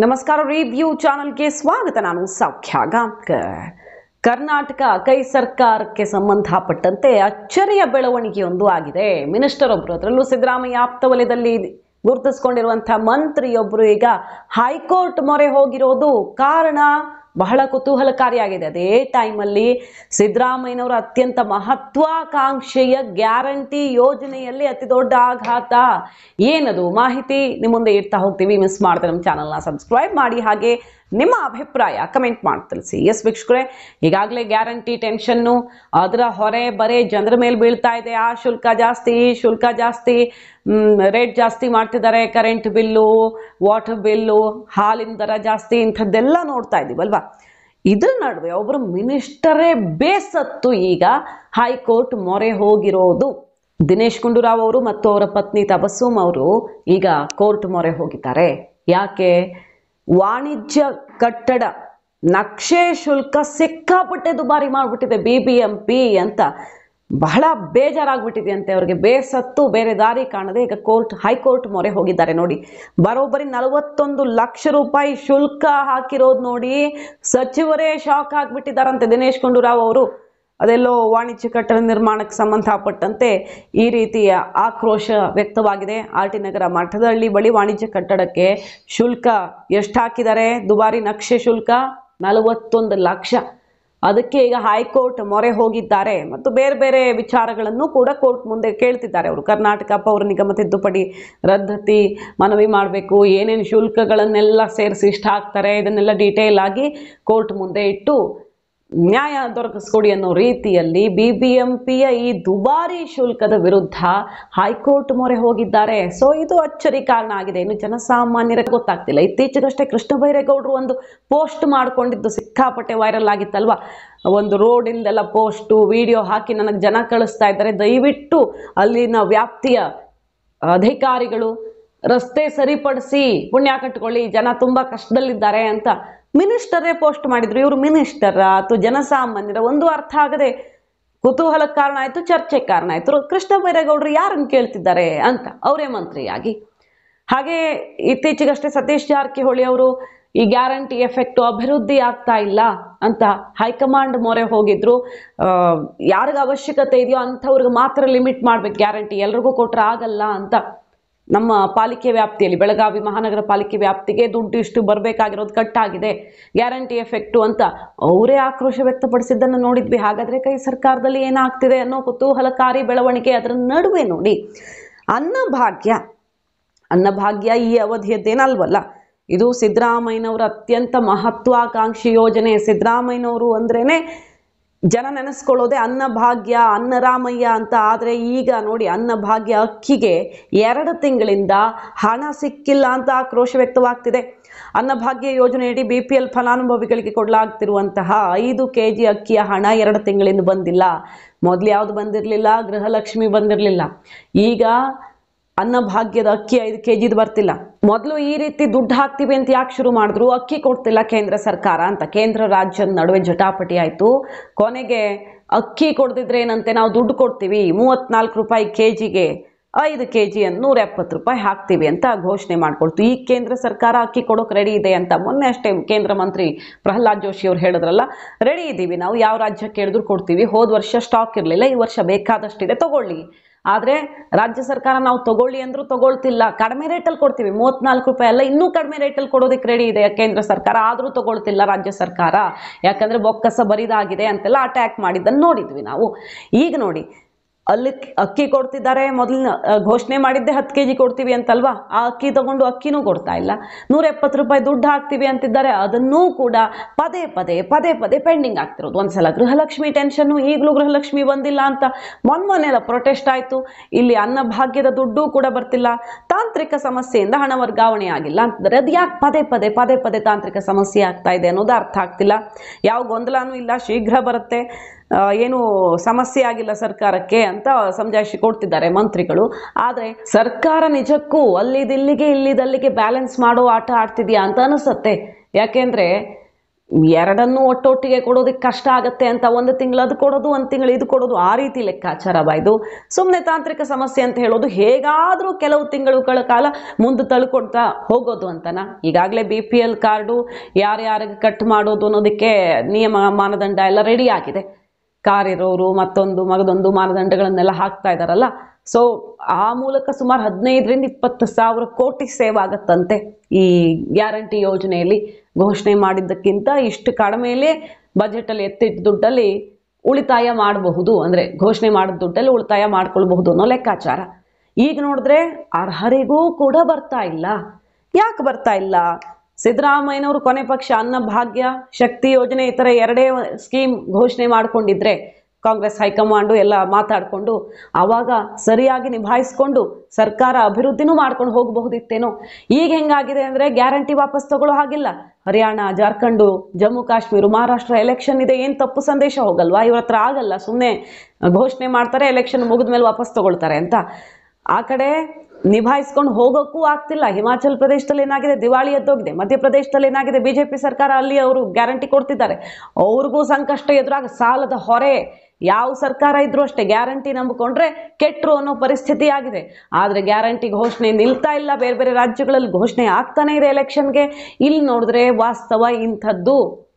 ನಮಸ್ಕಾರ ರಿವ್ಯೂ ಚಾನಲ್ಗೆ ಸ್ವಾಗತ. ನಾನು ಸೌಖ್ಯ ಗಾಂವ್ಕರ್. ಕರ್ನಾಟಕ ಕೈ ಸರ್ಕಾರಕ್ಕೆ ಸಂಬಂಧಪಟ್ಟಂತೆ ಅಚ್ಚರಿಯ ಬೆಳವಣಿಗೆಯೊಂದು ಆಗಿದೆ. ಮಿನಿಸ್ಟರ್ ಒಬ್ಬರು, ಅದರಲ್ಲೂ ಸಿದ್ದರಾಮಯ್ಯ ಆಪ್ತ ವಲಯದಲ್ಲಿ ಗುರುತಿಸಿಕೊಂಡಿರುವಂತಹ ಮಂತ್ರಿಯೊಬ್ಬರು ಈಗ ಹೈಕೋರ್ಟ್ ಮೊರೆ ಹೋಗಿರೋದು ಕಾರಣ ಬಹಳ ಕುತೂಹಲಕಾರಿಯಾಗಿದೆ. ಅದೇ ಟೈಮಲ್ಲಿ ಸಿದ್ದರಾಮಯ್ಯನವರ ಅತ್ಯಂತ ಮಹತ್ವಾಕಾಂಕ್ಷೆಯ ಗ್ಯಾರಂಟಿ ಯೋಜನೆಯಲ್ಲಿ ಅತಿ ದೊಡ್ಡ ಆಘಾತ. ಏನದು ಮಾಹಿತಿ ನಿಮ್ಮ ಮುಂದೆ ಇಡ್ತಾ ಹೋಗ್ತೀವಿ. ಮಿಸ್ ಮಾಡಿದ್ರೆ ನಮ್ಮ ಚಾನಲ್ನ ಸಬ್ಸ್ಕ್ರೈಬ್ ಮಾಡಿ, ಹಾಗೆ ನಿಮ್ಮ ಅಭಿಪ್ರಾಯ ಕಮೆಂಟ್ ಮಾಡಿ ತಿಳಿಸಿ. ಎಸ್ ವೀಕ್ಷಕರೇ, ಈಗಾಗಲೇ ಗ್ಯಾರಂಟಿ ಟೆನ್ಷನ್ನು, ಅದರ ಹೊರೆ ಬರೇ ಜನರ ಮೇಲೆ ಬೀಳ್ತಾ ಇದೆ. ಆ ಶುಲ್ಕ ಜಾಸ್ತಿ, ಈ ಶುಲ್ಕ ಜಾಸ್ತಿ, ರೇಟ್ ಜಾಸ್ತಿ ಮಾಡ್ತಿದ್ದಾರೆ, ಕರೆಂಟ್ ಬಿಲ್ಲು, ವಾಟರ್ ಬಿಲ್ಲು, ಹಾಲಿನ ದರ ಜಾಸ್ತಿ, ಇಂಥದ್ದೆಲ್ಲ ನೋಡ್ತಾ ಇದ್ದೀವಲ್ವಾ. ಇದ್ರ ನಡುವೆ ಒಬ್ಬರು ಮಿನಿಸ್ಟರೇ ಬೇಸತ್ತು ಈಗ ಹೈಕೋರ್ಟ್ ಮೊರೆ ಹೋಗಿರೋದು. ದಿನೇಶ್ ಗುಂಡೂರಾವ್ ಅವರು ಮತ್ತು ಅವರ ಪತ್ನಿ ತಬಸ್ಸುಮ್ ಅವರು ಈಗ ಕೋರ್ಟ್ ಮೊರೆ ಹೋಗಿದ್ದಾರೆ. ಯಾಕೆ? ವಾಣಿಜ್ಯ ಕಟ್ಟಡ ನಕ್ಷೆ ಶುಲ್ಕ ಸಿಕ್ಕಾಪಟ್ಟೆ ದುಬಾರಿ ಮಾಡಿಬಿಟ್ಟಿದೆ BBMP ಅಂತ ಬಹಳ ಬೇಜಾರಾಗ್ಬಿಟ್ಟಿದೆ ಅಂತೆ ಅವರಿಗೆ. ಬೇಸತ್ತು ಬೇರೆ ದಾರಿ ಕಾಣದೆ ಈಗ ಹೈಕೋರ್ಟ್ ಮೊರೆ ಹೋಗಿದ್ದಾರೆ. ನೋಡಿ, ಬರೋಬ್ಬರಿ 41 ಲಕ್ಷ ರೂಪಾಯಿ ಶುಲ್ಕ ಹಾಕಿರೋದು ನೋಡಿ, ಸಚಿವರೇ ಶಾಕ್ ಆಗ್ಬಿಟ್ಟಿದ್ದಾರಂತೆ. ದಿನೇಶ್ ಗುಂಡೂರಾವ್ ಅವರು ಅದೆಲ್ಲೋ ವಾಣಿಜ್ಯ ಕಟ್ಟಡ ನಿರ್ಮಾಣಕ್ಕೆ ಸಂಬಂಧಪಟ್ಟಂತೆ ಈ ರೀತಿಯ ಆಕ್ರೋಶ ವ್ಯಕ್ತವಾಗಿದೆ. RT ನಗರ ಮಠದಹಳ್ಳಿ ಬಳಿ ವಾಣಿಜ್ಯ ಕಟ್ಟಡಕ್ಕೆ ಶುಲ್ಕ ಎಷ್ಟು ಹಾಕಿದ್ದಾರೆ? ದುಬಾರಿ ನಕ್ಷೆ ಶುಲ್ಕ 41 ಲಕ್ಷ. ಅದಕ್ಕೆ ಈಗ ಹೈಕೋರ್ಟ್ ಮೊರೆ ಹೋಗಿದ್ದಾರೆ ಮತ್ತು ಬೇರೆ ಬೇರೆ ವಿಚಾರಗಳನ್ನು ಕೂಡ ಕೋರ್ಟ್ ಮುಂದೆ ಕೇಳ್ತಿದ್ದಾರೆ. ಅವರು ಕರ್ನಾಟಕ ಪೌರ ನಿಗಮ ತಿದ್ದುಪಡಿ ರದ್ದತಿ ಮನವಿ ಮಾಡಬೇಕು, ಏನೇನು ಶುಲ್ಕಗಳನ್ನೆಲ್ಲ ಸೇರಿಸಿ ಇಷ್ಟ ಹಾಕ್ತಾರೆ, ಇದನ್ನೆಲ್ಲ ಡೀಟೇಲ್ ಆಗಿ ಕೋರ್ಟ್ ಮುಂದೆ ಇಟ್ಟು ನ್ಯಾಯ ದೊರಕಿಸ್ಕೊಡಿ ಅನ್ನೋ ರೀತಿಯಲ್ಲಿ BBMPಯ ಈ ದುಬಾರಿ ಶುಲ್ಕದ ವಿರುದ್ಧ ಹೈಕೋರ್ಟ್ ಮೊರೆ ಹೋಗಿದ್ದಾರೆ. ಸೊ ಇದು ಅಚ್ಚರಿ ಕಾರಣ ಆಗಿದೆ. ಇನ್ನು ಜನಸಾಮಾನ್ಯರಿಗೆ ಗೊತ್ತಾಗ್ತಿಲ್ಲ. ಇತ್ತೀಚೆಗಷ್ಟೇ ಕೃಷ್ಣ ಬೈರೇಗೌಡರು ಒಂದು ಪೋಸ್ಟ್ ಮಾಡ್ಕೊಂಡಿದ್ದು ಸಿಕ್ಕಾಪಟ್ಟೆ ವೈರಲ್ ಆಗಿತ್ತಲ್ವಾ. ಒಂದು ರೋಡಿಂದೆಲ್ಲ ಪೋಸ್ಟು ವಿಡಿಯೋ ಹಾಕಿ ನನಗೆ ಜನ ಕಳಿಸ್ತಾ ಇದ್ದಾರೆ, ದಯವಿಟ್ಟು ಅಲ್ಲಿನ ವ್ಯಾಪ್ತಿಯ ಅಧಿಕಾರಿಗಳು ರಸ್ತೆ ಸರಿಪಡಿಸಿ ಪುಣ್ಯ ಕಟ್ಕೊಳ್ಳಿ, ಜನ ತುಂಬಾ ಕಷ್ಟದಲ್ಲಿದ್ದಾರೆ ಅಂತ ಮಿನಿಸ್ಟರೇ ಪೋಸ್ಟ್ ಮಾಡಿದ್ರು. ಇವರು ಮಿನಿಸ್ಟರ ಅಥವಾ ಜನಸಾಮಾನ್ಯರ ಒಂದು ಅರ್ಥ ಆಗದೆ ಕುತೂಹಲ ಕಾರಣ ಆಯ್ತು, ಚರ್ಚೆ ಕಾರಣ ಆಯ್ತು. ಕೃಷ್ಣ ಬೈರೇಗೌಡರು ಯಾರನ್ನು ಕೇಳ್ತಿದ್ದಾರೆ ಅಂತ ಅವರೇ ಮಂತ್ರಿಯಾಗಿ. ಹಾಗೆ ಇತ್ತೀಚೆಗಷ್ಟೇ ಸತೀಶ್ ಜಾರಕಿಹೊಳಿ ಅವರು ಈ ಗ್ಯಾರಂಟಿ ಎಫೆಕ್ಟ್ ಅಭಿವೃದ್ಧಿ ಆಗ್ತಾ ಇಲ್ಲ ಅಂತ ಹೈಕಮಾಂಡ್ ಮೊರೆ ಹೋಗಿದ್ರು. ಯಾರಿಗ ಅವಶ್ಯಕತೆ ಇದೆಯೋ ಅಂಥವ್ರಿಗೆ ಮಾತ್ರ ಲಿಮಿಟ್ ಮಾಡ್ಬೇಕು ಗ್ಯಾರಂಟಿ, ಎಲ್ರಿಗೂ ಕೊಟ್ರೆ ಆಗಲ್ಲ ಅಂತ. ನಮ್ಮ ಪಾಲಿಕೆ ವ್ಯಾಪ್ತಿಯಲ್ಲಿ ಬೆಳಗಾವಿ ಮಹಾನಗರ ಪಾಲಿಕೆ ವ್ಯಾಪ್ತಿಗೆ ದುಡ್ಡು ಇಷ್ಟು ಬರಬೇಕಾಗಿರೋದು ಕಟ್ಟಾಗಿದೆ, ಗ್ಯಾರಂಟಿ ಎಫೆಕ್ಟು ಅಂತ ಅವರೇ ಆಕ್ರೋಶ ವ್ಯಕ್ತಪಡಿಸಿದ್ದನ್ನು ನೋಡಿದ್ವಿ. ಹಾಗಾದ್ರೆ ಕೈ ಸರ್ಕಾರದಲ್ಲಿ ಏನಾಗ್ತಿದೆ ಅನ್ನೋ ಕುತೂಹಲಕಾರಿ ಬೆಳವಣಿಗೆ. ಅದರ ನಡುವೆ ನೋಡಿ, ಅನ್ನಭಾಗ್ಯ ಈ ಅವಧಿಯದ್ದೇನಲ್ವಲ್ಲ, ಇದು ಸಿದ್ದರಾಮಯ್ಯನವರ ಅತ್ಯಂತ ಮಹತ್ವಾಕಾಂಕ್ಷಿ ಯೋಜನೆ. ಸಿದ್ದರಾಮಯ್ಯನವರು ಅಂದ್ರೇನೆ ಜನ ನೆನೆಸ್ಕೊಳ್ಳೋದೆ ಅನ್ನಭಾಗ್ಯ, ಅನ್ನರಾಮಯ್ಯ ಅಂತ. ಆದರೆ ಈಗ ನೋಡಿ, ಅನ್ನಭಾಗ್ಯ ಅಕ್ಕಿಗೆ 2 ತಿಂಗಳಿಂದ ಹಣ ಸಿಕ್ಕಿಲ್ಲ ಅಂತ ಆಕ್ರೋಶ ವ್ಯಕ್ತವಾಗ್ತಿದೆ. ಅನ್ನಭಾಗ್ಯ ಯೋಜನೆಯಡಿ BPL ಫಲಾನುಭವಿಗಳಿಗೆ ಕೊಡಲಾಗ್ತಿರುವಂತಹ 5 kg ಅಕ್ಕಿಯ ಹಣ 2 ತಿಂಗಳಿಂದ ಬಂದಿಲ್ಲ. ಮೊದಲು ಯಾವುದು ಬಂದಿರಲಿಲ್ಲ? ಗೃಹಲಕ್ಷ್ಮಿ ಬಂದಿರಲಿಲ್ಲ. ಈಗ ಅನ್ನಭಾಗ್ಯದ ಅಕ್ಕಿ 5 kg ಬರ್ತಿಲ್ಲ. ಮೊದಲು ಈ ರೀತಿ ದುಡ್ಡು ಹಾಕ್ತೀವಿ ಅಂತ ಯಾಕೆ ಶುರು ಮಾಡಿದ್ರು? ಅಕ್ಕಿ ಕೊಡ್ತಿಲ್ಲ ಕೇಂದ್ರ ಸರ್ಕಾರ ಅಂತ. ಕೇಂದ್ರ ರಾಜ್ಯದ ನಡುವೆ ಜಟಾಪಟಿ ಆಯಿತು. ಕೊನೆಗೆ ಅಕ್ಕಿ ಕೊಡ್ದಿದ್ರೆ ಏನಂತೆ, ನಾವು ದುಡ್ಡು ಕೊಡ್ತೀವಿ 34 ರೂಪಾಯಿ kgಗೆ, 5 kg 170 ರೂಪಾಯಿ ಹಾಕ್ತೀವಿ ಅಂತ ಘೋಷಣೆ ಮಾಡ್ಕೊಳ್ತು. ಈ ಕೇಂದ್ರ ಸರ್ಕಾರ ಅಕ್ಕಿ ಕೊಡೋಕೆ ರೆಡಿ ಇದೆ ಅಂತ ಮೊನ್ನೆ ಅಷ್ಟೇ ಕೇಂದ್ರ ಮಂತ್ರಿ ಪ್ರಹ್ಲಾದ್ ಜೋಶಿ ಅವರು ಹೇಳಿದ್ರಲ್ಲ, ರೆಡಿ ಇದ್ದೀವಿ ನಾವು, ಯಾವ ರಾಜ್ಯಕ್ಕೆ ಹೇಳಿದ್ರು ಕೊಡ್ತೀವಿ. ಹೋದ ವರ್ಷ ಸ್ಟಾಕ್ ಇರಲಿಲ್ಲ, ಈ ವರ್ಷ ಬೇಕಾದಷ್ಟಿದೆ, ತಗೊಳ್ಳಿ. ಆದರೆ ರಾಜ್ಯ ಸರ್ಕಾರ ನಾವು ತಗೊಳ್ಳಿ ಅಂದ್ರೂ ತಗೊಳ್ತಿಲ್ಲ. ಕಡಿಮೆ ರೇಟಲ್ಲಿ ಕೊಡ್ತೀವಿ, 34 ರೂಪಾಯಿ ಅಲ್ಲ, ಇನ್ನೂ ಕಡಿಮೆ ರೇಟಲ್ಲಿ ಕೊಡೋದಕ್ಕೆ ರೆಡಿ ಇದೆ ಕೇಂದ್ರ ಸರ್ಕಾರ, ಆದರೂ ತಗೊಳ್ತಿಲ್ಲ ರಾಜ್ಯ ಸರ್ಕಾರ. ಯಾಕಂದರೆ ಬೊಕ್ಕಸ ಬರಿದಾಗಿದೆ ಅಂತೆಲ್ಲ ಅಟ್ಯಾಕ್ ಮಾಡಿದ್ದನ್ನು ನೋಡಿದ್ವಿ ನಾವು. ಈಗ ನೋಡಿ, ಅಲ್ಲಿ ಅಕ್ಕಿ ಕೊಡ್ತಿದ್ದಾರೆ. ಮೊದಲು ಘೋಷಣೆ ಮಾಡಿದ್ದೆ 10 kg ಕೊಡ್ತೀವಿ ಅಂತಲ್ವಾ, ಆ ಅಕ್ಕಿ ತಗೊಂಡು ಅಕ್ಕಿನೂ ಕೊಡ್ತಾ ಇಲ್ಲ. 170 ರೂಪಾಯಿ ದುಡ್ಡು ಹಾಕ್ತೀವಿ ಅಂತಿದ್ದಾರೆ, ಅದನ್ನೂ ಕೂಡ ಪದೇ ಪದೇ ಪೆಂಡಿಂಗ್ ಆಗ್ತಿರೋದು. ಒಂದ್ಸಲ ಗೃಹಲಕ್ಷ್ಮಿ ಟೆನ್ಷನ್ನು, ಈಗಲೂ ಗೃಹಲಕ್ಷ್ಮಿ ಬಂದಿಲ್ಲ ಅಂತ ಮೊನ್ನೆಲ್ಲ ಪ್ರೊಟೆಸ್ಟ್ ಆಯಿತು. ಇಲ್ಲಿ ಅನ್ನಭಾಗ್ಯದ ದುಡ್ಡು ಕೂಡ ಬರ್ತಿಲ್ಲ, ತಾಂತ್ರಿಕ ಸಮಸ್ಯೆಯಿಂದ ಹಣ ವರ್ಗಾವಣೆ ಆಗಿಲ್ಲ ಅಂತಿದ್ದಾರೆ. ಅದು ಯಾಕೆ ಪದೇ ತಾಂತ್ರಿಕ ಸಮಸ್ಯೆ ಆಗ್ತಾ ಇದೆ ಅನ್ನೋದು ಅರ್ಥ ಆಗ್ತಿಲ್ಲ. ಯಾವ ಗೊಂದಲನೂ ಇಲ್ಲ, ಶೀಘ್ರ ಬರುತ್ತೆ, ಏನು ಸಮಸ್ಯೆ ಆಗಿಲ್ಲ ಸರ್ಕಾರಕ್ಕೆ ಅಂತ ಸಮಜಾಯಿಷಿ ಕೊಡ್ತಿದ್ದಾರೆ ಮಂತ್ರಿಗಳು. ಆದರೆ ಸರ್ಕಾರ ನಿಜಕ್ಕೂ ಇಲ್ಲಿದಲ್ಲಿಗೆ ಬ್ಯಾಲೆನ್ಸ್ ಮಾಡೋ ಆಟ ಆಡ್ತಿದ್ಯಾ ಅಂತ ಅನಿಸುತ್ತೆ. ಯಾಕೆಂದರೆ ಎರಡನ್ನೂ ಒಟ್ಟೊಟ್ಟಿಗೆ ಕೊಡೋದಕ್ಕೆ ಕಷ್ಟ ಆಗುತ್ತೆ ಅಂತ ಒಂದು ತಿಂಗಳು ಅದು ಕೊಡೋದು, ಒಂದು ತಿಂಗಳು ಇದು ಕೊಡೋದು, ಆ ರೀತಿ ಲೆಕ್ಕಾಚಾರ ಇದು ಸುಮ್ಮನೆ ತಾಂತ್ರಿಕ ಸಮಸ್ಯೆ ಅಂತ ಹೇಳೋದು. ಹೇಗಾದರೂ ಕೆಲವು ತಿಂಗಳುಗಳ ಕಾಲ ಮುಂದೆ ತಳ್ಕೊಡ್ತಾ ಹೋಗೋದು ಅಂತನಾ. ಈಗಾಗಲೇ BPL ಕಾರ್ಡು ಯಾರ್ಯಾರಿಗೆ ಕಟ್ ಮಾಡೋದು ಅನ್ನೋದಕ್ಕೆ ನಿಯಮ ಮಾನದಂಡ ಎಲ್ಲ ರೆಡಿ ಆಗಿದೆ. ಕಾರ್ ಇರೋರು ಮತ್ತೊಂದು ಮಗದೊಂದು ಮಾನದಂಡಗಳನ್ನೆಲ್ಲ ಹಾಕ್ತಾ ಇದ್ದಾರಲ್ಲ. ಸೊ ಆ ಮೂಲಕ ಸುಮಾರು 15ರಿಂದ 20 ಸಾವಿರ ಕೋಟಿ ಸೇವ್ ಆಗತ್ತಂತೆ ಈ ಗ್ಯಾರಂಟಿ ಯೋಜನೆಯಲ್ಲಿ. ಘೋಷಣೆ ಮಾಡಿದ್ದಕ್ಕಿಂತ ಇಷ್ಟು ಕಡಿಮೆಯಲ್ಲೇ ಬಜೆಟಲ್ಲಿ ಎತ್ತಿಟ್ಟ ದುಡ್ಡಲ್ಲಿ ಉಳಿತಾಯ ಮಾಡಬಹುದು, ಅಂದರೆ ಘೋಷಣೆ ಮಾಡಿದ ದುಡ್ಡಲ್ಲಿ ಉಳಿತಾಯ ಮಾಡ್ಕೊಳ್ಬಹುದು ಅನ್ನೋ ಲೆಕ್ಕಾಚಾರ. ಈಗ ನೋಡಿದ್ರೆ ಅರ್ಹರಿಗೂ ಕೂಡ ಬರ್ತಾ ಇಲ್ಲ. ಯಾಕೆ ಬರ್ತಾ ಇಲ್ಲ? ಸಿದ್ದರಾಮಯ್ಯನವರು ಕೊನೆ ಪಕ್ಷ ಅನ್ನಭಾಗ್ಯ, ಶಕ್ತಿ ಯೋಜನೆ ಈ ಥರ 2 ಸ್ಕೀಮ್ ಘೋಷಣೆ ಮಾಡಿಕೊಂಡಿದ್ರೆ ಕಾಂಗ್ರೆಸ್ ಹೈಕಮಾಂಡು ಎಲ್ಲ ಮಾತಾಡಿಕೊಂಡು ಆವಾಗ ಸರಿಯಾಗಿ ನಿಭಾಯಿಸ್ಕೊಂಡು ಸರ್ಕಾರ ಅಭಿವೃದ್ಧಿನೂ ಮಾಡ್ಕೊಂಡು ಹೋಗಬಹುದಿತ್ತೇನೋ. ಈಗ ಹೆಂಗಾಗಿದೆ ಅಂದರೆ ಗ್ಯಾರಂಟಿ ವಾಪಸ್ ತಗೊಳ್ಳೋ ಹಾಗಿಲ್ಲ. ಹರಿಯಾಣ, ಜಾರ್ಖಂಡು, ಜಮ್ಮು ಕಾಶ್ಮೀರ, ಮಹಾರಾಷ್ಟ್ರ ಎಲೆಕ್ಷನ್ ಇದೆ, ಏನು ತಪ್ಪು ಸಂದೇಶ ಹೋಗಲ್ವಾ? ಇವ್ರ ಹತ್ರ ಆಗಲ್ಲ, ಸುಮ್ಮನೆ ಘೋಷಣೆ ಮಾಡ್ತಾರೆ, ಎಲೆಕ್ಷನ್ ಮುಗಿದ ಮೇಲೆ ವಾಪಸ್ ತಗೊಳ್ತಾರೆ ಅಂತ. ಆ ಕಡೆ ನಿಭಾಯಿಸ್ಕೊಂಡು ಹೋಗೋಕ್ಕೂ ಆಗ್ತಿಲ್ಲ. ಹಿಮಾಚಲ್ ಪ್ರದೇಶದಲ್ಲಿ ಏನಾಗಿದೆ, ದಿವಾಳಿ ಎದ್ದೋಗಿದೆ. ಮಧ್ಯಪ್ರದೇಶದಲ್ಲಿ ಏನಾಗಿದೆ, BJP ಸರ್ಕಾರ ಅಲ್ಲಿ ಅವರು ಗ್ಯಾರಂಟಿ ಕೊಡ್ತಿದ್ದಾರೆ, ಅವ್ರಿಗೂ ಸಂಕಷ್ಟ ಎದುರಾಗ ಸಾಲದ ಹೊರೆ. ಯಾವ ಸರ್ಕಾರ ಇದ್ರೂ ಅಷ್ಟೇ ಗ್ಯಾರಂಟಿ ನಂಬಿಕೊಂಡ್ರೆ ಕೆಟ್ಟರು ಅನ್ನೋ ಪರಿಸ್ಥಿತಿ ಆಗಿದೆ. ಆದರೆ ಗ್ಯಾರಂಟಿ ಘೋಷಣೆ ನಿಲ್ತಾ ಇಲ್ಲ. ಬೇರೆ ಬೇರೆ ರಾಜ್ಯಗಳಲ್ಲಿ ಘೋಷಣೆ ಆಗ್ತಾನೆ ಇದೆ ಎಲೆಕ್ಷನ್ಗೆ. ಇಲ್ಲಿ ನೋಡಿದ್ರೆ ವಾಸ್ತವ ಇಂಥದ್ದು.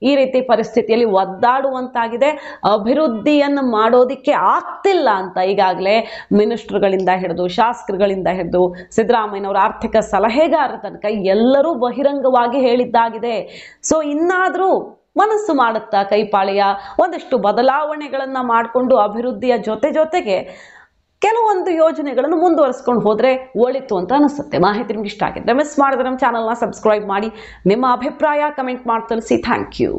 ಈ ರೀತಿ ಪರಿಸ್ಥಿತಿಯಲ್ಲಿ ಒದ್ದಾಡುವಂತಾಗಿದೆ. ಅಭಿವೃದ್ಧಿಯನ್ನು ಮಾಡೋದಿಕ್ಕೆ ಆಗ್ತಿಲ್ಲ ಅಂತ ಈಗಾಗಲೇ ಮಿನಿಸ್ಟರ್ಗಳಿಂದ ಹಿಡಿದು ಶಾಸಕರುಗಳಿಂದ ಹಿಡಿದು ಸಿದ್ದರಾಮಯ್ಯನವರ ಆರ್ಥಿಕ ಸಲಹೆಗಾರರ ತನಕ ಎಲ್ಲರೂ ಬಹಿರಂಗವಾಗಿ ಹೇಳಿದ್ದಾಗಿದೆ. ಸೊ ಇನ್ನಾದರೂ ಮನಸ್ಸು ಮಾಡುತ್ತಾ ಕೈಪಾಳಿಯ ಒಂದಷ್ಟು ಬದಲಾವಣೆಗಳನ್ನು ಮಾಡಿಕೊಂಡು ಅಭಿವೃದ್ಧಿಯ ಜೊತೆಗೆ ಕೆಲವೊಂದು ಯೋಜನೆಗಳನ್ನು ಮುಂದುವರಿಸ್ಕೊಂಡು ಹೋದರೆ ಒಳಿತು ಅಂತ ಅನಿಸುತ್ತೆ. ಮಾಹಿತಿ ನಿಮ್ಗೆ ಇಷ್ಟ ಆಗಿದ್ರೆ ಮಿಸ್ ಮಾಡಿದ್ರೆ ನಮ್ಮ ಚಾನಲ್ನ ಸಬ್ಸ್ಕ್ರೈಬ್ ಮಾಡಿ, ನಿಮ್ಮ ಅಭಿಪ್ರಾಯ ಕಮೆಂಟ್ ಮಾಡಿ ತಿಳಿಸಿ. Thank you.